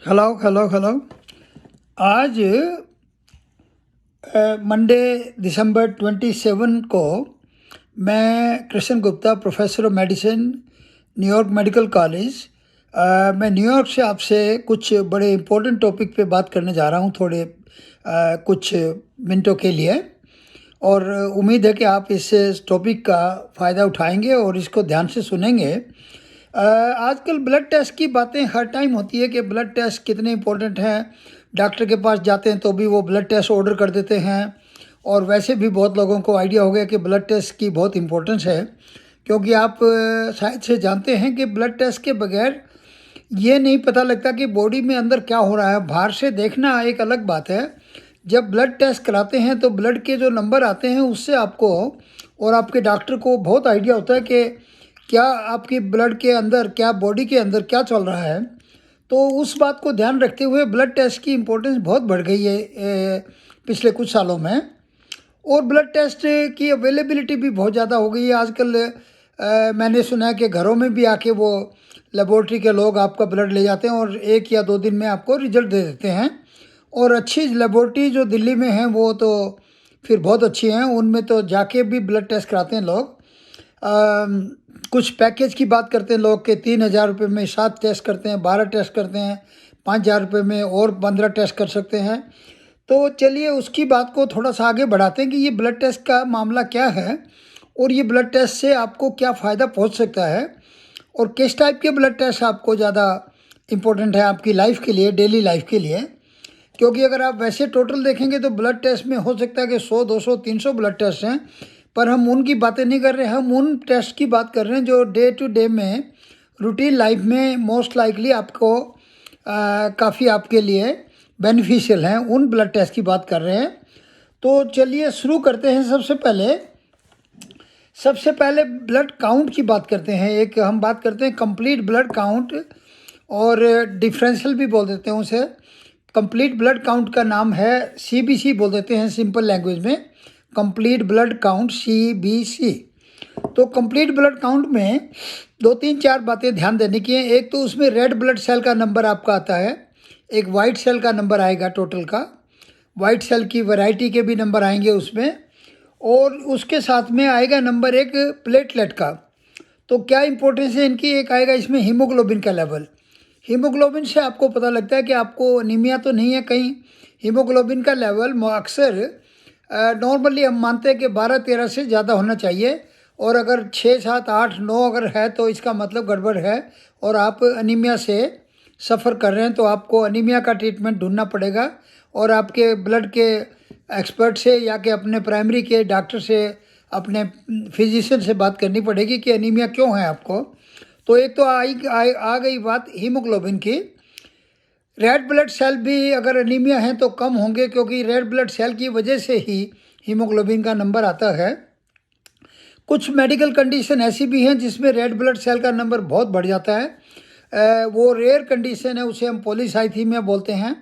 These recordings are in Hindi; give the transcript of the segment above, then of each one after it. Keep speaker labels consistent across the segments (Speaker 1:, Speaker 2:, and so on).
Speaker 1: Hello hello hello. आज मंडे दिसंबर 27 को मैं Krishna Gupta, professor of medicine, New York medical college, मैं न्यूयॉर्क से आपसे कुछ बड़े इम्पोर्टेंट टॉपिक पे बात करने जा रहा हूँ थोड़े कुछ मिनटों के लिए। और उम्मीद है कि आप इस टॉपिक का फ़ायदा उठाएंगे और इसको ध्यान से सुनेंगे। आजकल ब्लड टेस्ट की बातें हर टाइम होती है कि ब्लड टेस्ट कितने इम्पोर्टेंट हैं। डॉक्टर के पास जाते हैं तो भी वो ब्लड टेस्ट ऑर्डर कर देते हैं। और वैसे भी बहुत लोगों को आइडिया हो गया कि ब्लड टेस्ट की बहुत इम्पोर्टेंस है, क्योंकि आप शायद से जानते हैं कि ब्लड टेस्ट के बगैर ये नहीं पता लगता कि बॉडी में अंदर क्या हो रहा है। बाहर से देखना एक अलग बात है, जब ब्लड टेस्ट कराते हैं तो ब्लड के जो नंबर आते हैं उससे आपको और आपके डॉक्टर को बहुत आइडिया होता है कि क्या आपकी ब्लड के अंदर, क्या बॉडी के अंदर क्या चल रहा है। तो उस बात को ध्यान रखते हुए ब्लड टेस्ट की इम्पोर्टेंस बहुत बढ़ गई है पिछले कुछ सालों में। और ब्लड टेस्ट की अवेलेबिलिटी भी बहुत ज़्यादा हो गई है आजकल। मैंने सुना है कि घरों में भी आके वो लेबॉर्ट्री के लोग आपका ब्लड ले जाते हैं और 1 या 2 दिन में आपको रिजल्ट दे देते हैं। और अच्छी लेबॉर्ट्री जो दिल्ली में हैं वो तो फिर बहुत अच्छी हैं, उनमें तो जाके भी ब्लड टेस्ट कराते हैं लोग। कुछ पैकेज की बात करते हैं लोग के 3,000 रुपये में 7 टेस्ट करते हैं, 12 टेस्ट करते हैं, 5,000 रुपये में और 15 टेस्ट कर सकते हैं। तो चलिए उसकी बात को थोड़ा सा आगे बढ़ाते हैं कि ये ब्लड टेस्ट का मामला क्या है और ये ब्लड टेस्ट से आपको क्या फ़ायदा पहुंच सकता है और किस टाइप के ब्लड टेस्ट आपको ज़्यादा इम्पोर्टेंट है आपकी लाइफ के लिए, डेली लाइफ के लिए। क्योंकि अगर आप वैसे टोटल देखेंगे तो ब्लड टेस्ट में हो सकता है कि 100, 200, 300 ब्लड टेस्ट हैं, पर हम उनकी बातें नहीं कर रहे हैं। हम उन टेस्ट की बात कर रहे हैं जो डे टू डे में, रूटीन लाइफ में मोस्ट लाइकली आपको काफ़ी आपके लिए बेनिफिशियल हैं, उन ब्लड टेस्ट की बात कर रहे हैं। तो चलिए शुरू करते हैं। सबसे पहले ब्लड काउंट की बात करते हैं। एक हम बात करते हैं कंप्लीट ब्लड काउंट, और डिफरेंशियल भी बोल देते हैं उसे। कंप्लीट ब्लड काउंट का नाम है CBC बोल देते हैं सिंपल लैंग्वेज में, कंप्लीट ब्लड काउंट CBC। तो कंप्लीट ब्लड काउंट में 2, 3, 4 बातें ध्यान देने की हैं। एक तो उसमें रेड ब्लड सेल का नंबर आपका आता है, एक वाइट सेल का नंबर आएगा टोटल का, वाइट सेल की वैरायटी के भी नंबर आएंगे उसमें, और उसके साथ में आएगा नंबर एक प्लेटलेट का। तो क्या इंपॉर्टेंस है इनकी, एक आएगा इसमें हीमोग्लोबिन का लेवल। हीमोग्लोबिन से आपको पता लगता है कि आपको अनीमिया तो नहीं है कहीं। हीमोग्लोबिन का लेवल अक्सर नॉर्मली हम मानते हैं कि 12-13 से ज़्यादा होना चाहिए, और अगर 6, 7, 8, 9 अगर है तो इसका मतलब गड़बड़ है और आप अनीमिया से सफ़र कर रहे हैं। तो आपको अनीमिया का ट्रीटमेंट ढूंढना पड़ेगा और आपके ब्लड के एक्सपर्ट से या कि अपने प्राइमरी के डॉक्टर से, अपने फिजिशियन से बात करनी पड़ेगी कि अनीमिया क्यों है आपको। तो एक तो आ गई बात हीमोग्लोबिन की। रेड ब्लड सेल भी अगर अनीमिया है तो कम होंगे, क्योंकि रेड ब्लड सेल की वजह से ही हीमोग्लोबिन का नंबर आता है। कुछ मेडिकल कंडीशन ऐसी भी हैं जिसमें रेड ब्लड सेल का नंबर बहुत बढ़ जाता है। वो रेयर कंडीशन है, उसे हम पॉलीसाइथीमिया बोलते हैं।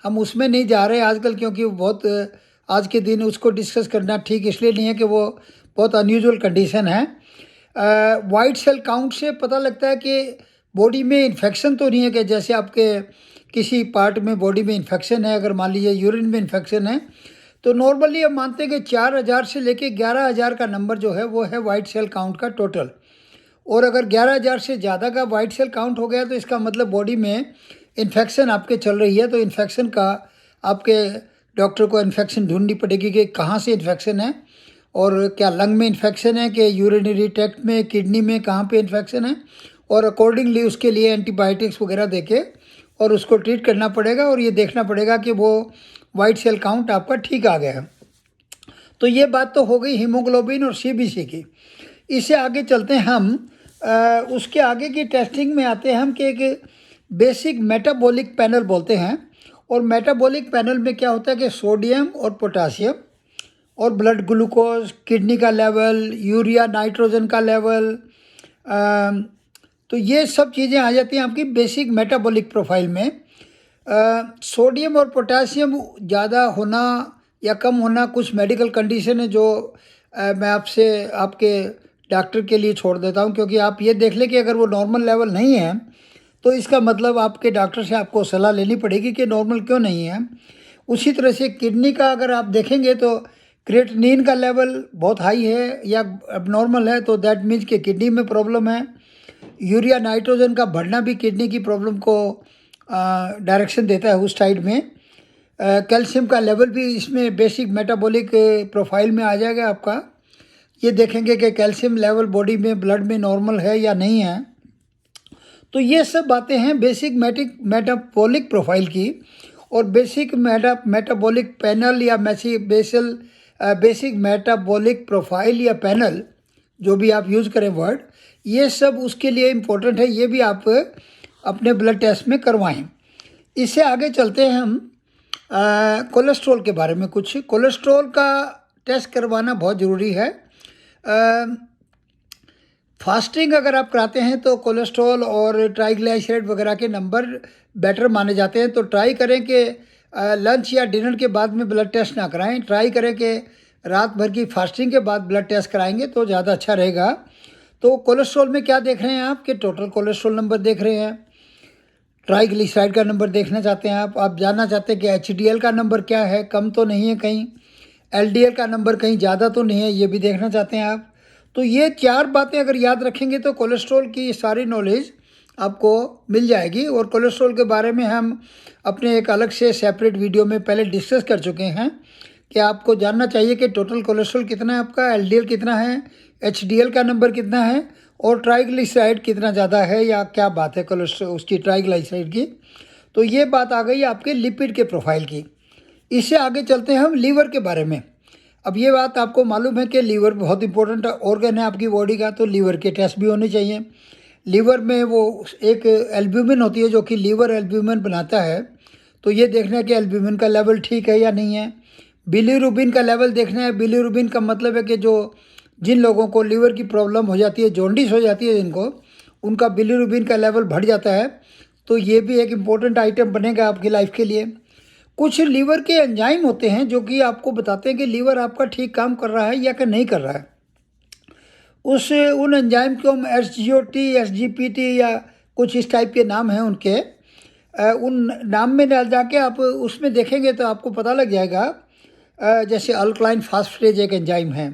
Speaker 1: हम उसमें नहीं जा रहे आजकल, क्योंकि वो बहुत आज के दिन उसको डिस्कस करना ठीक इसलिए नहीं है कि वो बहुत अनयूजुअल कंडीशन है। वाइट सेल काउंट से पता लगता है कि बॉडी में इन्फेक्शन तो नहीं है, कि जैसे आपके किसी पार्ट में बॉडी में इन्फेक्शन है, अगर मान लीजिए यूरिन में इन्फेक्शन है, तो नॉर्मली हम मानते हैं कि 4,000 से लेके 11,000 का नंबर जो है वो है वाइट सेल काउंट का टोटल। और अगर 11,000 से ज़्यादा का वाइट सेल काउंट हो गया तो इसका मतलब बॉडी में इन्फेक्शन आपके चल रही है। तो इन्फेक्शन का आपके डॉक्टर को इन्फेक्शन ढूंढनी पड़ेगी कि कहाँ से इन्फेक्शन है, और क्या लंग में इन्फेक्शन है कि यूरिनरी ट्रैक्ट में, किडनी में, कहाँ पे इन्फेक्शन है, और अकॉर्डिंगली उसके लिए एंटीबायोटिक्स वगैरह देके और उसको ट्रीट करना पड़ेगा। और ये देखना पड़ेगा कि वो वाइट सेल काउंट आपका ठीक आ गया है। तो ये बात तो हो गई हीमोग्लोबिन और CBC की। इससे आगे चलते हैं हम। उसके आगे की टेस्टिंग में आते हैं हम कि एक बेसिक मेटाबॉलिक पैनल बोलते हैं। और मेटाबॉलिक पैनल में क्या होता है कि सोडियम और पोटासियम और ब्लड ग्लूकोज, किडनी का लेवल, यूरिया नाइट्रोजन का लेवल, तो ये सब चीज़ें आ जाती हैं आपकी बेसिक मेटाबॉलिक प्रोफाइल में। सोडियम और पोटासियम ज़्यादा होना या कम होना कुछ मेडिकल कंडीशन है जो मैं आपसे आपके डॉक्टर के लिए छोड़ देता हूं, क्योंकि आप ये देख लें कि अगर वो नॉर्मल लेवल नहीं है तो इसका मतलब आपके डॉक्टर से आपको सलाह लेनी पड़ेगी कि नॉर्मल क्यों नहीं है। उसी तरह से किडनी का अगर आप देखेंगे तो क्रिएटिनिन का लेवल बहुत हाई है या abnormal है, तो दैट मीन्स कि किडनी में प्रॉब्लम है। यूरिया नाइट्रोजन का बढ़ना भी किडनी की प्रॉब्लम को डायरेक्शन देता है उस साइड में। कैल्शियम का लेवल भी इसमें बेसिक मेटाबॉलिक प्रोफाइल में आ जाएगा आपका। ये देखेंगे कि कैल्शियम लेवल बॉडी में ब्लड में नॉर्मल है या नहीं है। तो ये सब बातें हैं बेसिक मेटाबॉलिक प्रोफाइल की। और बेसिक मेटाबॉलिक पैनल या बेसिक मेटाबॉलिक प्रोफाइल या पैनल, जो भी आप यूज़ करें वर्ड, ये सब उसके लिए इम्पोर्टेंट है। ये भी आप अपने ब्लड टेस्ट में करवाएं। इससे आगे चलते हैं हम कोलेस्ट्रॉल के बारे में। कुछ कोलेस्ट्रॉल का टेस्ट करवाना बहुत ज़रूरी है। फास्टिंग अगर आप कराते हैं तो कोलेस्ट्रॉल और ट्राइग्लिसराइड वगैरह के नंबर बेटर माने जाते हैं। तो ट्राई करें कि लंच या डिनर के बाद में ब्लड टेस्ट ना कराएं। ट्राई करें कि रात भर की फास्टिंग के बाद ब्लड टेस्ट कराएंगे तो ज़्यादा अच्छा रहेगा। तो कोलेस्ट्रॉल में क्या देख रहे हैं आप कि टोटल कोलेस्ट्रॉल नंबर देख रहे हैं, ट्राइग्लिसराइड का नंबर देखना चाहते हैं आप जानना चाहते हैं कि एचडीएल का नंबर क्या है, कम तो नहीं है कहीं, एलडीएल का नंबर कहीं ज़्यादा तो नहीं है, ये भी देखना चाहते हैं आप। तो ये 4 बातें अगर याद रखेंगे तो कोलेस्ट्रॉल की सारी नॉलेज आपको मिल जाएगी। और कोलेस्ट्रॉल के बारे में हम अपने एक अलग से सेपरेट वीडियो में पहले डिस्कस कर चुके हैं कि आपको जानना चाहिए कि टोटल कोलेस्ट्रॉल कितना है आपका, एलडीएल कितना है, एचडीएल का नंबर कितना है और ट्राइग्लिसराइड कितना ज़्यादा है या क्या बात है कोलेस्ट्रॉल उसकी ट्राइग्लिसराइड की। तो ये बात आ गई आपके लिपिड के प्रोफाइल की। इससे आगे चलते हैं हम लीवर के बारे में। अब ये बात आपको मालूम है कि लीवर बहुत इंपॉर्टेंट ऑर्गन है आपकी बॉडी का, तो लीवर के टेस्ट भी होने चाहिए। लीवर में वो एक एल्ब्यूमिन होती है जो कि लीवर एल्ब्यूमिन बनाता है, तो ये देखना है कि एल्ब्यूमिन का लेवल ठीक है या नहीं है। बिलीरुबिन का लेवल देखना है। बिलीरुबिन का मतलब है कि जिन लोगों को लीवर की प्रॉब्लम हो जाती है, जॉन्डिस हो जाती है जिनको, उनका बिलीरुबिन का लेवल बढ़ जाता है। तो ये भी एक इम्पोर्टेंट आइटम बनेगा आपकी लाइफ के लिए। कुछ लीवर के एंजाइम होते हैं जो कि आपको बताते हैं कि लीवर आपका ठीक काम कर रहा है या कि नहीं कर रहा है। उन एंजाइम को हम SGOT, SGPT या कुछ इस टाइप के नाम हैं उनके। उन नाम में डाल जाके आप उसमें देखेंगे तो आपको पता लग जाएगा। जैसे अल्कलाइन फास्फेटेज एक एंजाइम है,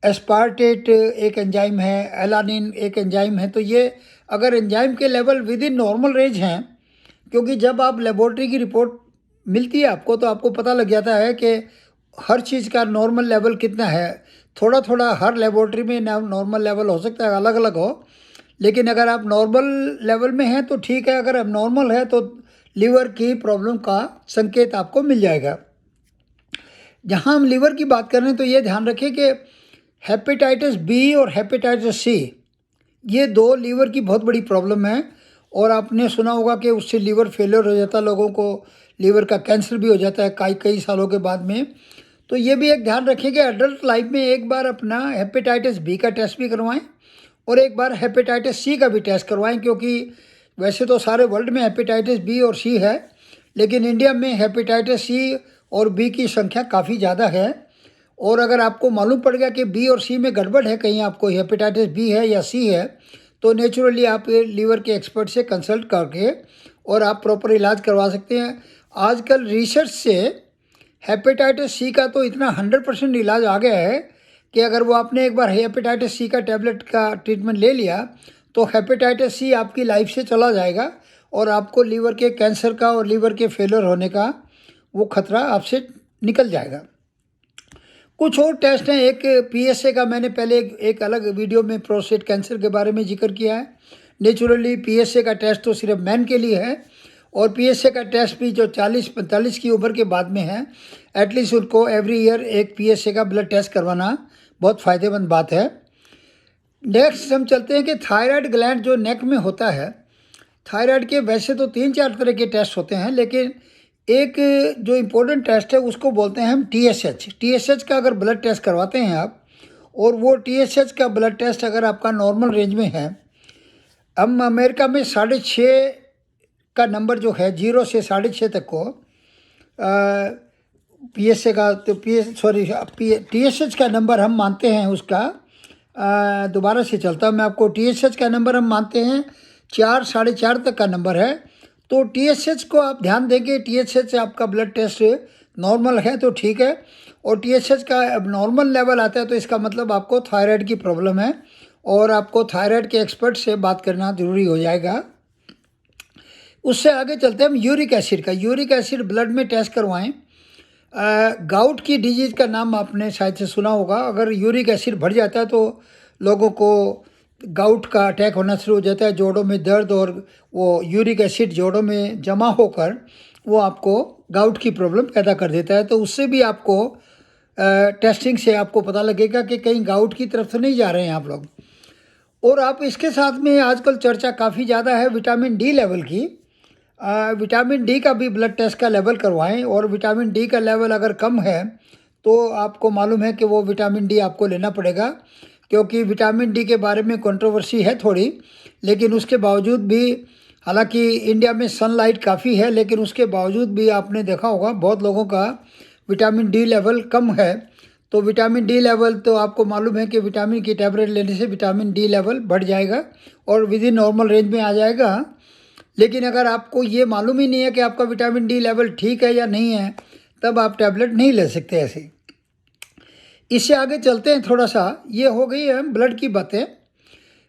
Speaker 1: एस्पार्टेट एक एंजाइम है, एलानिन एक एंजाइम है। तो ये अगर एंजाइम के level with in normal range हैं, क्योंकि जब आप लेबोरेटरी की रिपोर्ट मिलती है आपको तो आपको पता लग जाता है कि हर चीज़ का नॉर्मल लेवल कितना है। थोड़ा थोड़ा हर लेबोरेटरी में नॉर्मल लेवल हो सकता है, अलग अलग हो, लेकिन अगर आप नॉर्मल लेवल में हैं तो ठीक है। अगर एबनॉर्मल है तो लीवर की प्रॉब्लम का संकेत आपको मिल जाएगा। जहाँ हम लीवर की बात कर रहे हैं तो ये ध्यान रखें कि हेपेटाइटिस बी और हेपेटाइटिस सी, ये 2 लीवर की बहुत बड़ी प्रॉब्लम है। और आपने सुना होगा कि उससे लीवर फेलियर हो जाता है, लोगों को लीवर का कैंसर भी हो जाता है कई सालों के बाद में। तो ये भी एक ध्यान रखें कि एडल्ट लाइफ में एक बार अपना हेपेटाइटिस बी का टेस्ट भी करवाएं और एक बार हेपेटाइटिस सी का भी टेस्ट करवाएं, क्योंकि वैसे तो सारे वर्ल्ड में हेपेटाइटिस बी और सी है, लेकिन इंडिया में हेपेटाइटिस सी और बी की संख्या काफ़ी ज़्यादा है। और अगर आपको मालूम पड़ गया कि बी और सी में गड़बड़ है, कहीं आपको हेपेटाइटिस बी है या सी है, तो नेचुरली आप लीवर के एक्सपर्ट से कंसल्ट करके और आप प्रॉपर इलाज करवा सकते हैं। आजकल रिसर्च से हेपेटाइटिस सी का तो इतना 100% इलाज आ गया है कि अगर वो आपने एक बार हेपेटाइटिस सी का टैबलेट का ट्रीटमेंट ले लिया तो हेपेटाइटिस सी आपकी लाइफ से चला जाएगा और आपको लीवर के कैंसर का और लीवर के फेलियर होने का वो खतरा आपसे निकल जाएगा। कुछ और टेस्ट हैं। एक PSA का मैंने पहले एक अलग वीडियो में प्रोस्टेट कैंसर के बारे में जिक्र किया है। नेचुरली PSA का टेस्ट तो सिर्फ मैन के लिए है और PSA का टेस्ट भी जो 40-45 की उम्र के बाद में है, एटलीस्ट उनको एवरी ईयर एक PSA का ब्लड टेस्ट करवाना बहुत फ़ायदेमंद बात है। नेक्स्ट हम चलते हैं कि थायराइड ग्लैंड जो नेक में होता है, थायराइड के वैसे तो 3-4 तरह के टेस्ट होते हैं, लेकिन एक जो इम्पोर्टेंट टेस्ट है उसको बोलते हैं हम TSH। TSH का अगर ब्लड टेस्ट करवाते हैं आप और वो TSH का ब्लड टेस्ट अगर आपका नॉर्मल रेंज में है, हम अमेरिका में 6.5 का नंबर जो है 0 से 6.5 तक को PSA का तो TSH का नंबर हम मानते हैं उसका। दोबारा से चलता हूँ मैं आपको। TSH का नंबर हम मानते हैं 4 साढ़े 4 तक का नंबर है। तो TSH को आप ध्यान देंगे, TSH से आपका ब्लड टेस्ट नॉर्मल है तो ठीक है, और TSH का अब नॉर्मल लेवल आता है तो इसका मतलब आपको थायराइड की प्रॉब्लम है और आपको थायराइड के एक्सपर्ट से बात करना ज़रूरी हो जाएगा। उससे आगे चलते हैं हम यूरिक एसिड का। यूरिक एसिड ब्लड में टेस्ट करवाएं। गाउट की डिजीज़ का नाम आपने शायद से सुना होगा। अगर यूरिक एसिड बढ़ जाता है तो लोगों को गाउट का अटैक होना शुरू हो जाता है, जोड़ों में दर्द, और वो यूरिक एसिड जोड़ों में जमा होकर वो आपको गाउट की प्रॉब्लम पैदा कर देता है। तो उससे भी आपको टेस्टिंग से आपको पता लगेगा कि कहीं गाउट की तरफ तो नहीं जा रहे हैं आप लोग। और आप इसके साथ में आजकल चर्चा काफ़ी ज़्यादा है विटामिन डी लेवल की। विटामिन डी का भी ब्लड टेस्ट का लेवल करवाएं, और विटामिन डी का लेवल अगर कम है तो आपको मालूम है कि वो विटामिन डी आपको लेना पड़ेगा, क्योंकि विटामिन डी के बारे में कंट्रोवर्सी है थोड़ी, लेकिन उसके बावजूद भी, हालांकि इंडिया में सनलाइट काफ़ी है, लेकिन उसके बावजूद भी आपने देखा होगा बहुत लोगों का विटामिन डी लेवल कम है। तो विटामिन डी लेवल तो आपको मालूम है कि विटामिन की टैबलेट लेने से विटामिन डी लेवल बढ़ जाएगा और विद इन नॉर्मल रेंज में आ जाएगा। लेकिन अगर आपको ये मालूम ही नहीं है कि आपका विटामिन डी लेवल ठीक है या नहीं है, तब आप टैबलेट नहीं ले सकते ऐसे। इससे आगे चलते हैं थोड़ा सा। ये हो गई है ब्लड की बातें।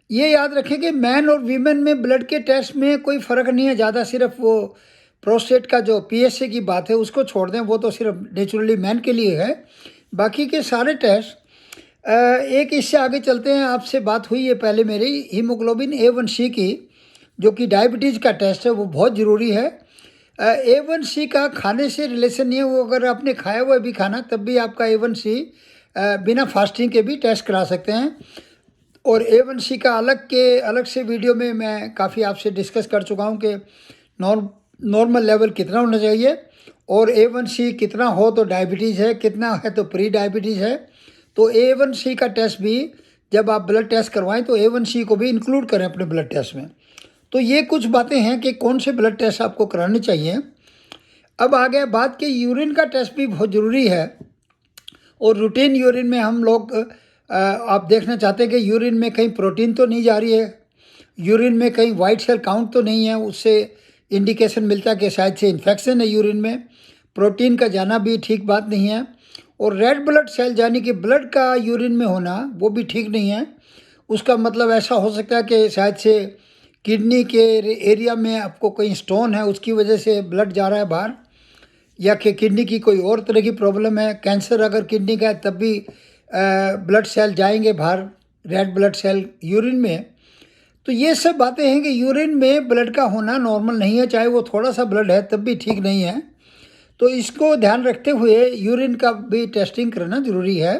Speaker 1: ये याद रखें कि मैन और वीमेन में ब्लड के टेस्ट में कोई फ़र्क नहीं है ज़्यादा। सिर्फ वो प्रोस्टेट का जो PSA की बात है उसको छोड़ दें, वो तो सिर्फ नेचुरली मैन के लिए है। बाकी के सारे टेस्ट एक इससे आगे चलते हैं। आपसे बात हुई है पहले मेरी हीमोग्लोबिन A1C की, जो कि डायबिटीज़ का टेस्ट है, वो बहुत ज़रूरी है। A1C का खाने से रिलेशन नहीं है, वो अगर आपने खाया हुआ भी खाना तब भी आपका A1C बिना फास्टिंग के भी टेस्ट करा सकते हैं। और A1C का अलग से वीडियो में मैं काफ़ी आपसे डिस्कस कर चुका हूँ कि नॉर्मल लेवल कितना होना चाहिए, और A1C कितना हो तो डायबिटीज़ है, कितना है तो प्री डायबिटीज़ है। तो A1C का टेस्ट भी जब आप ब्लड टेस्ट करवाएं तो A1C को भी इंक्लूड करें अपने ब्लड टेस्ट में। तो ये कुछ बातें हैं कि कौन से ब्लड टेस्ट आपको कराने चाहिए। अब आ गया बात कि यूरिन का टेस्ट भी बहुत ज़रूरी है, और रूटीन यूरिन में हम लोग आप देखना चाहते हैं कि यूरिन में कहीं प्रोटीन तो नहीं जा रही है, यूरिन में कहीं वाइट सेल काउंट तो नहीं है, उससे इंडिकेशन मिलता है कि शायद से इन्फेक्शन है यूरिन में। प्रोटीन का जाना भी ठीक बात नहीं है, और रेड ब्लड सेल यानी कि ब्लड का यूरिन में होना वो भी ठीक नहीं है। उसका मतलब ऐसा हो सकता है कि शायद से किडनी के एरिया में आपको कहीं स्टोन है, उसकी वजह से ब्लड जा रहा है बाहर, या कि किडनी की कोई और तरह की प्रॉब्लम है, कैंसर अगर किडनी का है तब भी ब्लड सेल जाएंगे बाहर, रेड ब्लड सेल यूरिन में। तो ये सब बातें हैं कि यूरिन में ब्लड का होना नॉर्मल नहीं है, चाहे वो थोड़ा सा ब्लड है तब भी ठीक नहीं है। तो इसको ध्यान रखते हुए यूरिन का भी टेस्टिंग करना ज़रूरी है।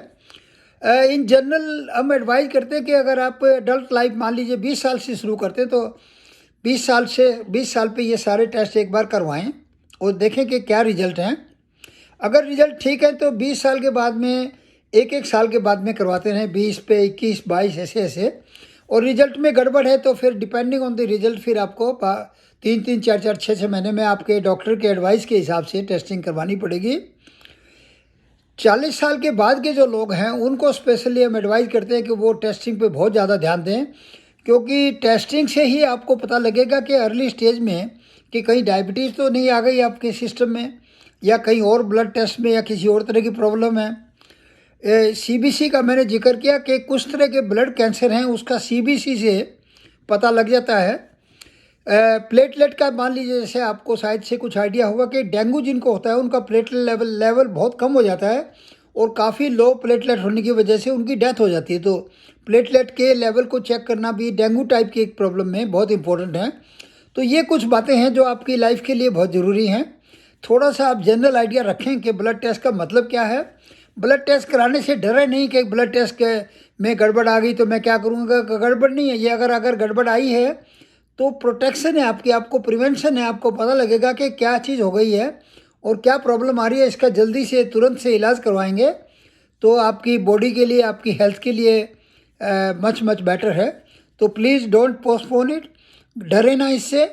Speaker 1: इन जनरल हम एडवाइज करते हैं कि अगर आप एडल्ट लाइफ मान लीजिए 20 साल से शुरू करते हैं तो 20 साल पे ये सारे टेस्ट एक बार करवाएं और देखें कि क्या रिजल्ट हैं। अगर रिजल्ट ठीक है तो 20 साल के बाद में एक साल के बाद में करवाते रहें, 20 पे 21 22 ऐसे। और रिजल्ट में गड़बड़ है तो फिर डिपेंडिंग ऑन द रिजल्ट फिर आपको 3 4 6 महीने में आपके डॉक्टर के एडवाइस के हिसाब से टेस्टिंग करवानी पड़ेगी। 40 साल के बाद के जो लोग हैं उनको स्पेशली हम एडवाइस करते हैं कि वो टेस्टिंग पे बहुत ज़्यादा ध्यान दें, क्योंकि टेस्टिंग से ही आपको पता लगेगा कि अर्ली स्टेज में कि कहीं डायबिटीज़ तो नहीं आ गई आपके सिस्टम में, या कहीं और ब्लड टेस्ट में या किसी और तरह की प्रॉब्लम है। CBC का मैंने जिक्र किया कि कुछ तरह के ब्लड कैंसर हैं उसका CBC से पता लग जाता है। प्लेटलेट का मान लीजिए, जैसे आपको शायद से कुछ आइडिया होगा कि डेंगू जिनको होता है उनका प्लेटलेट लेवल बहुत कम हो जाता है, और काफ़ी लो प्लेटलेट होने की वजह से उनकी डेथ हो जाती है। तो प्लेटलेट के लेवल को चेक करना भी डेंगू टाइप की एक प्रॉब्लम में बहुत इंपॉर्टेंट है। तो ये कुछ बातें हैं जो आपकी लाइफ के लिए बहुत ज़रूरी हैं। थोड़ा सा आप जनरल आइडिया रखें कि ब्लड टेस्ट का मतलब क्या है। ब्लड टेस्ट कराने से डरे नहीं कि ब्लड टेस्ट के में गड़बड़ आ गई तो मैं क्या करूँगा। गड़बड़ नहीं है ये, अगर गड़बड़ आई है तो प्रोटेक्शन है आपकी, आपको प्रिवेंशन है, आपको पता लगेगा कि क्या चीज़ हो गई है और क्या प्रॉब्लम आ रही है। इसका जल्दी से तुरंत से इलाज करवाएंगे तो आपकी बॉडी के लिए, आपकी हेल्थ के लिए मच बेटर है। तो प्लीज़ डोंट पोस्टपोन इट, डरे ना इससे,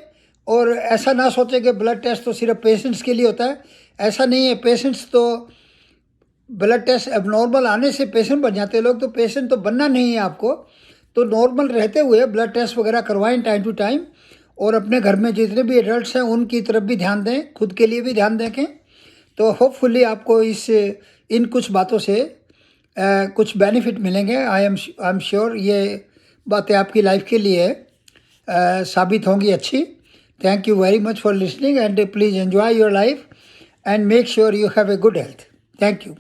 Speaker 1: और ऐसा ना सोचें कि ब्लड टेस्ट तो सिर्फ पेशेंट्स के लिए होता है। ऐसा नहीं है, पेशेंट्स तो ब्लड टेस्ट एबनॉर्मल आने से पेशेंट बन जाते हैं लोग, तो पेशेंट तो बनना नहीं है आपको। तो नॉर्मल रहते हुए ब्लड टेस्ट वगैरह करवाएं टाइम टू टाइम, और अपने घर में जितने भी एडल्ट्स हैं उनकी तरफ भी ध्यान दें, खुद के लिए भी ध्यान दें। तो होपफुली आपको इन कुछ बातों से कुछ बेनिफिट मिलेंगे। आई एम श्योर ये बातें आपकी लाइफ के लिए साबित होंगी अच्छी। Thank you very much for listening and please enjoy your life and make sure you have a good health. Thank you.